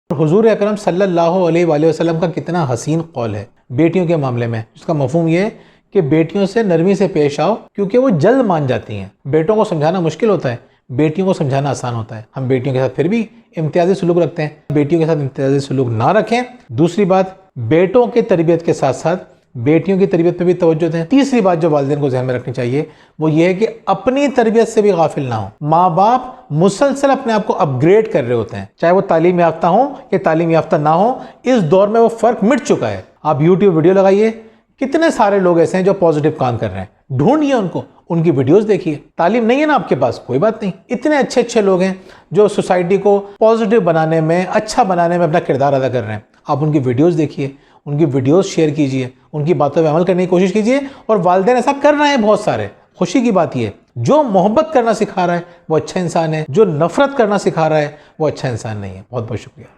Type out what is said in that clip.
हुजूर अकरम सल्लल्लाहु अलैहि वसल्लम का कितना हसीन कौल है बेटियों के मामले में। इसका मफहूम ये है कि बेटियों से नरमी से पेश आओ, क्योंकि वो जल्द मान जाती हैं। बेटों को समझाना मुश्किल होता है, बेटियों को समझाना आसान होता है। हम बेटियों के साथ फिर भी इम्तियाजी सलूक रखते हैं, बेटियों के साथ इम्तियाजी सलूक ना रखें। दूसरी बात, बेटों की तरबियत के साथ साथ बेटियों की तरबियत पे भी तवज्जो दें। तीसरी बात जो वालिदैन को ज़हन में रखनी चाहिए वो ये है कि अपनी तरबियत से भी गाफिल ना हो। माँ बाप मुसलसल अपने आप को अपग्रेड कर रहे होते हैं, चाहे वो तालीम याफ्ता हो या तालीम याफ्ता ना हो। इस दौर में वो फ़र्क मिट चुका है। आप यूट्यूब वीडियो लगाइए, कितने सारे लोग ऐसे हैं जो पॉजिटिव काम कर रहे हैं, ढूंढिए उनको, उनकी वीडियोस देखिए। तालीम नहीं है ना आपके पास, कोई बात नहीं, इतने अच्छे अच्छे लोग हैं जो सोसाइटी को पॉजिटिव बनाने में, अच्छा बनाने में अपना किरदार अदा कर रहे हैं। आप उनकी वीडियोस देखिए, उनकी वीडियोस शेयर कीजिए, उनकी बातों पर अमल करने की कोशिश कीजिए। और वालिदैन ऐसा कर रहे हैं बहुत सारे। खुशी की बात यह, जो मोहब्बत करना सिखा रहा है वो अच्छा इंसान है, जो नफरत करना सिखा रहा है वो अच्छा इंसान नहीं है। बहुत बहुत शुक्रिया।